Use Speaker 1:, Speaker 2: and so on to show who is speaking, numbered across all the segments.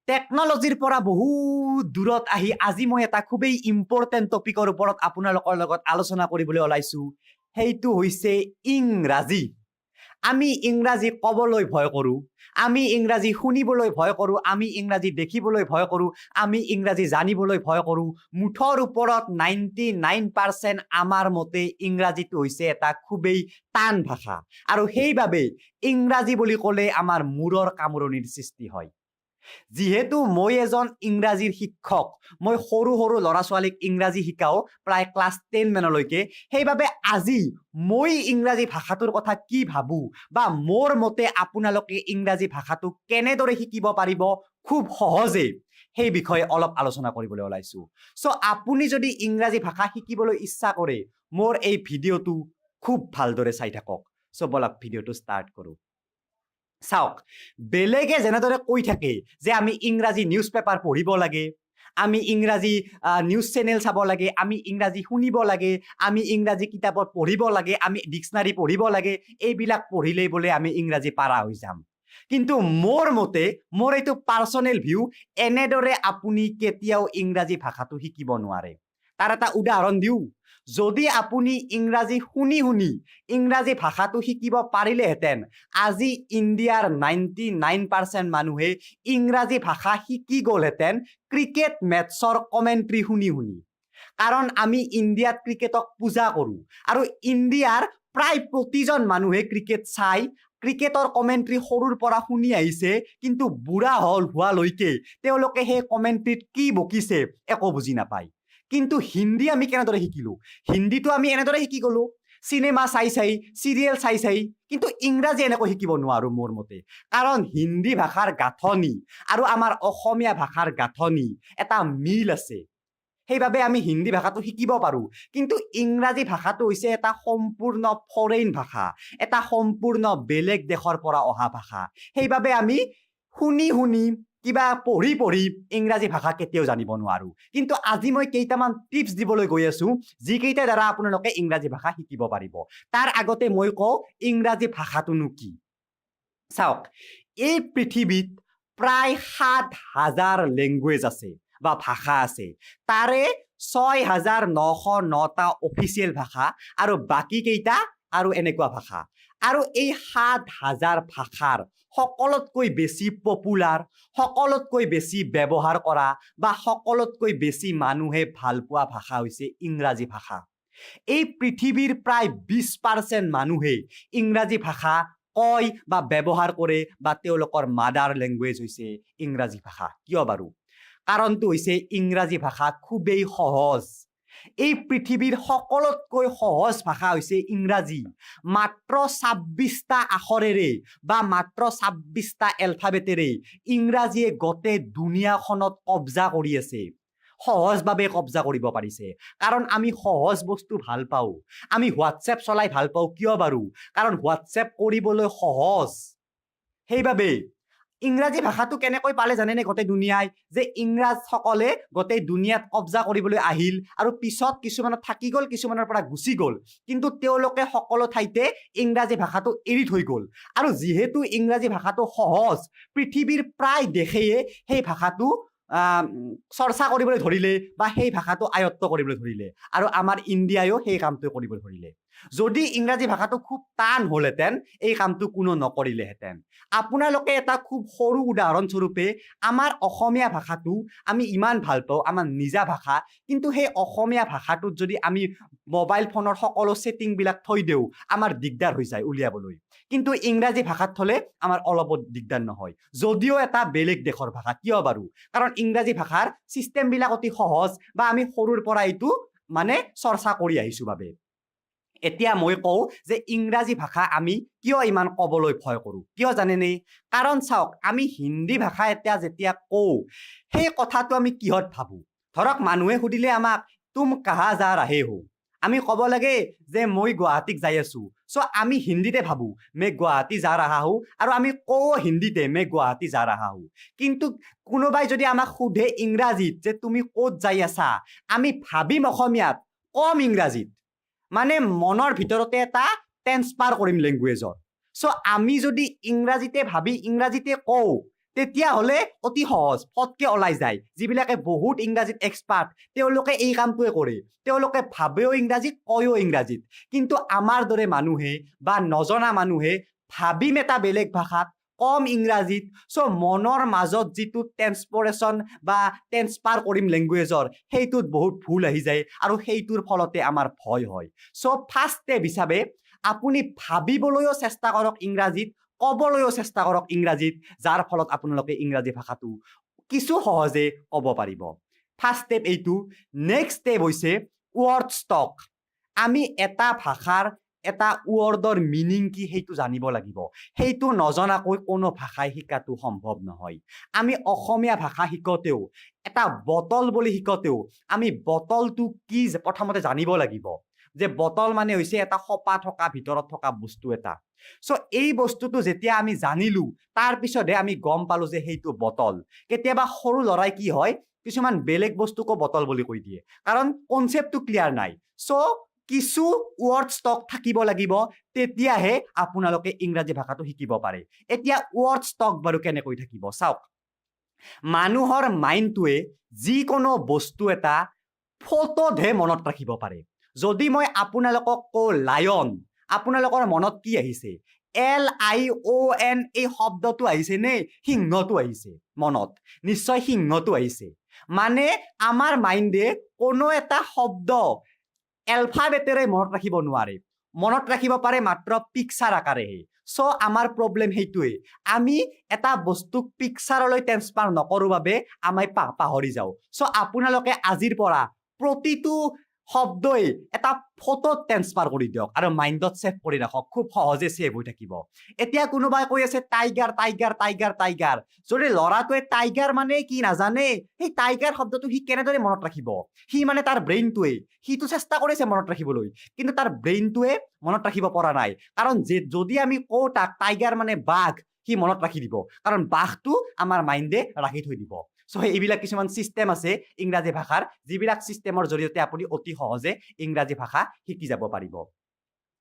Speaker 1: টেকনলজিৰ পৰা বহুত দূৰত আহি আজি মই এটা খুবেই ইম্পৰ্টেণ্ট টপিকৰ ওপৰত আপোনালোকৰ লগত আলোচনা কৰিবলৈ ওলাইছো সেইটো হৈছে ইংৰাজী আমি ইংৰাজী ক'বলৈ ভয় কৰোঁ আমি ইংৰাজী শুনিবলৈ ভয় কৰোঁ আমি ইংৰাজী দেখিবলৈ ভয় কৰোঁ আমি ইংৰাজী জানিবলৈ ভয় কৰোঁ মুঠৰ ওপৰত 99% আমাৰ মতে ইংৰাজীটো হৈছে এটা খুবেই টান ভাষা আৰু সেইবাবে ইংৰাজী বুলি ক'লে আমাৰ মূৰৰ কামোৰণিৰ সৃষ্টি হয় যিহেতু মই এজন ইংৰাজীৰ শিক্ষক মই সৰু সৰু ল'ৰা ছোৱালীক ইংৰাজী শিকাও প্ৰায় ক্লাছ 10 মানলৈকে সেইবাবে আজি মই ইংৰাজী ভাষাটোৰ কথা কি ভাবো বা মোৰ মতে আপোনালোকে ইংৰাজী ভাষাটো কেনেদৰে শিকিব পাৰিব খুব সহজে সেই বিষয়ে অলপ আলোচনা কৰিবলৈ ওলাইছো সো আপুনি যদি ইংৰাজী ভাষা শিকিবলৈ ইচ্ছা কৰে মোৰ এই ভিডিঅ'টো খুব ভালদৰে চাই থাকক সো বলক ভিডিঅ'টো ষ্টাৰ্ট কৰো চাওক বেলেগে যেনেদৰে কৈ থাকে যে আমি ইংৰাজী নিউজ পেপাৰ পঢ়িব লাগে আমি ইংৰাজী নিউজ চেনেল চাব লাগে আমি ইংৰাজী শুনিব লাগে আমি ইংৰাজী কিতাপত পঢ়িব লাগে আমি ডিকচনাৰী পঢ়িব লাগে এইবিলাক পঢ়িলেই বোলে আমি ইংৰাজী পাৰা হৈ যাম কিন্তু মোৰ মতে মোৰ এইটো পাৰ্সোনেল ভিউ এনেদৰে আপুনি কেতিয়াও ইংৰাজী ভাষাটো শিকিব নোৱাৰে তাৰ এটা উদাহৰণ দিওঁ যদি আপুনি ইংৰাজী শুনি ইংৰাজী ভাষাটো শিকিব পাৰিলেহেঁতেন আজি ইণ্ডিয়াৰ 99% মানুহে ইংৰাজী ভাষা শিকি গ'লহেঁতেন ক্ৰিকেট মেটছৰ কমেণ্ট্ৰি শুনি কাৰণ আমি ইণ্ডিয়াত ক্ৰিকেটক পূজা কৰোঁ আৰু ইণ্ডিয়াৰ প্ৰায় প্ৰতিজন মানুহে ক্ৰিকেট চাই ক্ৰিকেটৰ কমেণ্ট্ৰি সৰুৰ পৰা শুনি আহিছে কিন্তু বুঢ়া হোৱালৈকে তেওঁলোকে সেই কমেণ্ট্ৰিত কি বকিছে একো বুজি নাপায় কিন্তু হিন্দী আমি কেনেদৰে শিকিলো হিন্দীটো আমি এনেদৰে শিকি গলো সিনেমা চাই সিৰিয়েল চাই কিন্তু ইংৰাজী এনেকৈ শিকিব নোৱাৰো মোৰ মতে কাৰণ হিন্দী ভাষাৰ গাঁথনি আৰু আমাৰ অসমীয়া ভাষাৰ গাঁথনি এটা মিল আছে সেইবাবে আমি হিন্দী ভাষাটো শিকিব পাৰো কিন্তু ইংৰাজী ভাষাটো হৈছে এটা সম্পূৰ্ণ ফৰেইন ভাষা এটা সম্পূৰ্ণ বেলেগ দেশৰ পৰা অহা ভাষা সেইবাবে আমি শুনি কিবা পঢ়ি ইংৰাজী ভাষা কেতিয়াও জানিব নোৱাৰো কিন্তু আজি মই কেইটামান টিপছ দিবলৈ গৈ আছো যিকেইটাৰ দ্বাৰা আপোনালোকে ইংৰাজী ভাষা শিকিব পাৰিব তাৰ আগতে মই কওঁ ইংৰাজী ভাষাটোনো কি চাওক এই পৃথিৱীত প্ৰায় ৭,০০০ লেংগুৱেজ আছে বা ভাষা আছে তাৰে ৬,৯০৯টা অফিচিয়েল ভাষা আৰু বাকি কেইটা আৰু এনেকুৱা ভাষা আৰু এই ৭,০০০ ভাষাৰ সকলোতকৈ বেছি পপুলাৰ সকলোতকৈ বেছি ব্যৱহাৰ কৰা বা সকলোতকৈ বেছি মানুহে ভাল পোৱা ভাষা হৈছে ইংৰাজী ভাষা এই পৃথিৱীৰ প্ৰায় 20% মানুহে ইংৰাজী ভাষা কয় বা ব্যৱহাৰ কৰে বা তেওঁলোকৰ মাদাৰ লেংগুৱেজ হৈছে ইংৰাজী ভাষা কিয় বাৰু কাৰণটো হৈছে ইংৰাজী ভাষা খুবেই সহজ এই পৃথিৱীৰ সকলোতকৈ সহজ ভাষা হৈছে ইংৰাজী মাত্ৰ ২৬টা আখৰেৰে বা মাত্ৰ ২৬টা এলফাবেটেৰে ইংৰাজীয়ে গোটেই দুনিয়াখনত কব্জা কৰি আছে সহজভাৱে কব্জা কৰিব পাৰিছে কাৰণ আমি সহজ বস্তু ভাল পাওঁ আমি হোৱাটছএপ চলাই ভাল পাওঁ কিয় বাৰু কাৰণ হোৱাটছএপ কৰিবলৈ সহজ সেইবাবে ইংৰাজী ভাষাটো কেনেকৈ পালে জানেনে গোটেই দুনিয়াই যে ইংৰাজসকলে গোটেই দুনিয়াত কব্জা কৰিবলৈ আহিল আৰু পিছত কিছুমানত থাকি গ'ল কিছুমানৰ পৰা গুচি গ'ল কিন্তু তেওঁলোকে সকলো ঠাইতে ইংৰাজী ভাষাটো এৰি থৈ গ'ল আৰু যিহেতু ইংৰাজী ভাষাটো সহজ পৃথিৱীৰ প্ৰায় দেশেই সেই ভাষাটো চৰ্চা কৰিবলৈ ধৰিলে বা সেই ভাষাটো আয়ত্ত কৰিবলৈ ধৰিলে আৰু আমাৰ ইণ্ডিয়ায়ো সেই কামটো কৰিবলৈ ধৰিলে যদি ইংৰাজী ভাষাটো খুব টান হ'লহেঁতেন এই কামটো কোনো নকৰিলেহেঁতেন আপোনালোকে এটা খুব সৰু উদাহৰণ স্বৰূপে আমাৰ অসমীয়া ভাষাটো আমি ইমান ভাল পাওঁ আমাৰ নিজা ভাষা কিন্তু সেই অসমীয়া ভাষাটোত যদি আমি মোবাইল ফোনৰ সকলো ছেটিংবিলাক থৈ দিওঁ আমাৰ দিগদাৰ হৈ যায় উলিয়াবলৈ কিন্তু ইংৰাজী ভাষাত থলে আমাৰ অলপো দিগদাৰ নহয় যদিও এটা বেলেগ দেশৰ ভাষা কিয় বাৰু কাৰণ ইংৰাজী ভাষাৰ চিষ্টেমবিলাক অতি সহজ বা আমি সৰুৰ পৰা এইটো মানে চৰ্চা কৰি আহিছো বাবে এতিয়া মই কওঁ যে ইংৰাজী ভাষা আমি কিয় ইমান ক'বলৈ ভয় কৰোঁ কিয় জানেনে কাৰণ চাওক আমি হিন্দী ভাষা এতিয়া যেতিয়া কওঁ সেই কথাটো আমি কিহত ভাবোঁ ধৰক মানুহে সুধিলে আমাক তুম কাহা যা ৰাহে হো আমি ক'ব লাগে যে মই গুৱাহাটীক যাই আছো সো আমি হিন্দীতে ভাবোঁ মে গুৱাহাটী যা ৰাহা হো আৰু আমি কওঁ হিন্দীতে মে গুৱাহাটী যা ৰাহা হো কিন্তু কোনোবাই যদি আমাক সোধে ইংৰাজীত যে তুমি ক'ত যাই আছা আমি ভাবিম অসমীয়াত কম ইংৰাজীত মানে মনৰ ভিতৰতে এটা ট্ৰেন্সফাৰ কৰিম লেংগুৱেজৰ সো আমি যদি ইংৰাজীতে ভাবি ইংৰাজীতে কওঁ তেতিয়াহ'লে অতি সহজ ফটকে ওলাই যায় যিবিলাকে বহুত ইংৰাজীত এক্সপাৰ্ট তেওঁলোকে এই কামটোৱে কৰে তেওঁলোকে ভাবেও ইংৰাজীত কয়ও ইংৰাজীত কিন্তু আমাৰ দৰে মানুহে বা নজনা মানুহে ভাবিম এটা বেলেগ ভাষাত কম ইংৰাজীত চ' মনৰ মাজত যিটো ট্ৰেন্সপৰেশ্যন বা ট্ৰেন্সফাৰ কৰিম লেংগুৱেজৰ সেইটোত বহুত ভুল আহি যায় আৰু সেইটোৰ ফলতে আমাৰ ভয় হয় চ' ফাৰ্ষ্ট ষ্টেপ হিচাপে আপুনি ভাবিবলৈও চেষ্টা কৰক ইংৰাজীত ক'বলৈও চেষ্টা কৰক ইংৰাজীত যাৰ ফলত আপোনালোকে ইংৰাজী ভাষাটো কিছু সহজে ক'ব পাৰিব ফাৰ্ষ্ট ষ্টেপ এইটো নেক্সট ষ্টেপ হৈছে ৱৰ্ড ষ্টক আমি এটা ভাষাৰ এটা ৱৰ্ডৰ মিনিং কি সেইটো জানিব লাগিব সেইটো নজনাকৈ কোনো ভাষাই শিকাটো সম্ভৱ নহয় আমি অসমীয়া ভাষা শিকোতেও এটা বটল বুলি শিকোতেও আমি বটলটো কি প্ৰথমতে জানিব লাগিব যে বটল মানে হৈছে এটা খপা থকা ভিতৰত থকা বস্তু এটা চ' এই বস্তুটো যেতিয়া আমি জানিলো তাৰ পিছতহে আমি গম পালো যে সেইটো বটল কেতিয়াবা সৰু ল'ৰাই কি হয় কিছুমান বেলেগ বস্তুকো বটল বুলি কৈ দিয়ে কাৰণ কনচেপ্টটো ক্লিয়াৰ নাই চ' কিছু ৱৰ্ড ষ্টক থাকিব লাগিব তেতিয়াহে আপোনালোকে ইংৰাজী ভাষাটো শিকিব পাৰে এতিয়া ৱৰ্ড ষ্টক বাৰু কেনেকৈ থাকিব চাওক মানুহৰ মাইণ্ডটোৱে যিকোনো বস্তু এটা ফটোতহে মনত ৰাখিব পাৰে যদি মই আপোনালোকক কওঁ লায়ন আপোনালোকৰ মনত কি আহিছে LION এই শব্দটো আহিছে নে সিংহটো আহিছে মনত নিশ্চয় সিংহটো আহিছে মানে আমাৰ মাইণ্ডে কোনো এটা শব্দ এলফাবেটেৰে মনত ৰাখিব নোৱাৰে মনত ৰাখিব পাৰে মাত্ৰ পিকচাৰ আকাৰেহে চ' আমাৰ প্ৰব্লেম সেইটোৱে আমি এটা বস্তুক পিকচাৰলৈ ট্ৰেন্সফাৰ নকৰোঁ বাবে আমি পাহৰি যাওঁ চ' আপোনালোকে আজিৰ পৰা প্ৰতিটো শব্দই এটা ফটোত ট্ৰেন্সফাৰ কৰি দিয়ক আৰু মাইণ্ডত ছেভ কৰি ৰাখক খুব সহজে ছেভ হৈ থাকিব এতিয়া কোনোবাই কৈ আছে টাইগাৰ টাইগাৰ টাইগাৰ টাইগাৰ যদি ল'ৰাটোৱে টাইগাৰ মানে কি নাজানে সেই টাইগাৰ শব্দটো সি কেনেদৰে মনত ৰাখিব সি মানে তাৰ ব্ৰেইনটোৱে সিটো চেষ্টা কৰিছে মনত ৰাখিবলৈ কিন্তু তাৰ ব্ৰেইনটোৱে মনত ৰাখিব পৰা নাই কাৰণ যদি আমি কওঁ তাক টাইগাৰ মানে বাঘ সি মনত ৰাখি দিব কাৰণ বাঘটো আমাৰ মাইণ্ডে ৰাখি থৈ দিব চ' এইবিলাক কিছুমান চিষ্টেম আছে ইংৰাজী ভাষাৰ যিবিলাক চিষ্টেমৰ জৰিয়তে আপুনি অতি সহজে ইংৰাজী ভাষা শিকি যাব পাৰিব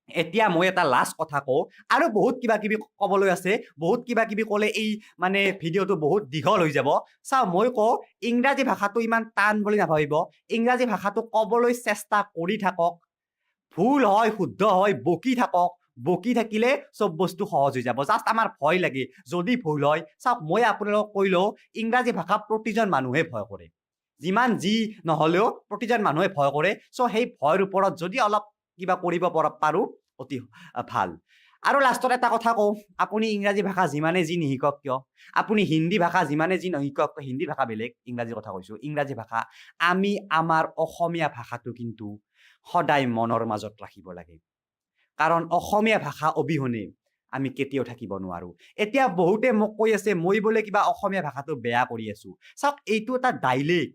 Speaker 1: এতিয়া মই এটা লাষ্ট কথা কওঁ আৰু বহুত কিবা কিবি ক'বলৈ আছে বহুত কিবা কিবি ক'লে এই মানে ভিডিঅ'টো বহুত দীঘল হৈ যাব চাওঁ মই কওঁ ইংৰাজী ভাষাটো ইমান টান বুলি নাভাবিব ইংৰাজী ভাষাটো ক'বলৈ চেষ্টা কৰি থাকক ভুল হয় শুদ্ধ হয় বকি থাকিলে চব বস্তু সহজ হৈ যাব জাষ্ট আমাৰ ভয় লাগে যদি ভুল হয় চাওক মই আপোনালোকক কৈ লওঁ ইংৰাজী ভাষা প্ৰতিজন মানুহে ভয় কৰে যিমান যি নহ'লেও প্ৰতিজন মানুহে ভয় কৰে চ' সেই ভয়ৰ ওপৰত যদি অলপ কিবা কৰিব পাৰোঁ অতি ভাল আৰু লাষ্টত এটা কথা কওঁ আপুনি ইংৰাজী ভাষা যিমানে যি নিশিকক কিয় আপুনি হিন্দী ভাষা যিমানে যি নিশিকক হিন্দী ভাষা বেলেগ ইংৰাজী কথা কৈছোঁ ইংৰাজী ভাষা আমি আমাৰ অসমীয়া ভাষাটো কিন্তু সদায় মনৰ মাজত ৰাখিব লাগে কাৰণ অসমীয়া ভাষা অবিহনে আমি কেতিয়াও থাকিব নোৱাৰো এতিয়া বহুতে মোক কৈ আছে মই বোলে কিবা অসমীয়া ভাষাটো বেয়া কৰি আছো চাওক এইটো এটা ডাইলেক্ট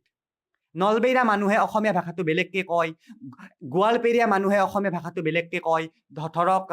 Speaker 1: নলবেইৰা মানুহে অসমীয়া ভাষাটো বেলেগকে কয় গোৱালপেৰীয়া মানুহে অসমীয়া ভাষাটো বেলেগকে কয় ধৰক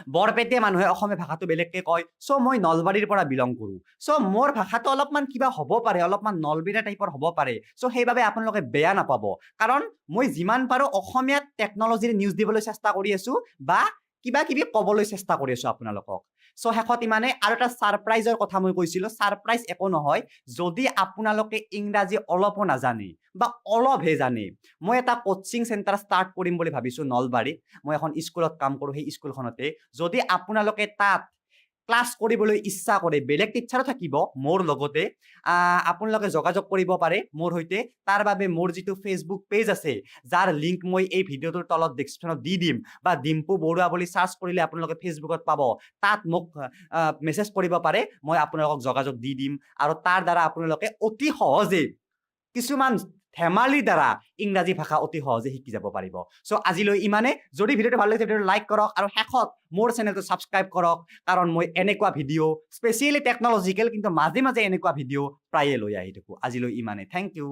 Speaker 1: বৰপেটীয়া মানুহে অসমীয়া ভাষাটো বেলেগকে কয় চ' মই নলবাৰীৰ পৰা বিলং কৰোঁ চ' মোৰ ভাষাটো অলপমান কিবা হ'ব পাৰে অলপমান নলবেইৰা টাইপৰ হ'ব পাৰে চ' সেইবাবে আপোনালোকে বেয়া নাপাব কাৰণ মই যিমান পাৰোঁ অসমীয়াত টেকনলজিৰে নিউজ দিবলৈ চেষ্টা কৰি আছোঁ বা কিবা কিবি ক'বলৈ চেষ্টা কৰি আছোঁ আপোনালোকক চ' শেষত ইমানে আৰু এটা ছাৰপ্ৰাইজৰ কথা মই কৈছিলোঁ ছাৰপ্ৰাইজ একো নহয় যদি আপোনালোকে ইংৰাজী অলপো নাজানে বা অলপহে জানে মই এটা কোচিং চেণ্টাৰ ষ্টাৰ্ট কৰিম বুলি ভাবিছোঁ নলবাৰীত মই এখন স্কুলত কাম কৰোঁ সেই স্কুলখনতে যদি আপোনালোকে তাত ক্লাছ কৰিবলৈ ইচ্ছা কৰে বেলেগ টিচাৰো থাকিব মোৰ লগতে আপোনালোকে যোগাযোগ কৰিব পাৰে মোৰ সৈতে তাৰ বাবে মোৰ যিটো ফেচবুক পেজ আছে যাৰ লিংক মই এই ভিডিঅ'টোৰ তলত ডেছক্ৰিপশ্যনত দি দিম বা ডিম্পু বৰুৱা বুলি চাৰ্চ কৰিলে আপোনালোকে ফেচবুকত পাব তাত মোক মেছেজ কৰিব পাৰে মই আপোনালোকক যোগাযোগ দি দিম আৰু তাৰ দ্বাৰা আপোনালোকে অতি সহজে কিছুমান ধেমালিৰ দ্বাৰা ইংৰাজী ভাষা অতি সহজে শিকি যাব পাৰিব চ' আজিলৈ ইমানে যদি ভিডিঅ'টো ভাল লাগিছে ভিডিঅ'টো লাইক কৰক আৰু শেষত মোৰ চেনেলটো ছাবস্ক্ৰাইব কৰক কাৰণ মই এনেকুৱা ভিডিঅ' স্পেচিয়েলি টেকনলজিকেল কিন্তু মাজে মাজে এনেকুৱা ভিডিঅ' প্ৰায়ে লৈ আহি থাকোঁ আজিলৈ ইমানে থেংক ইউ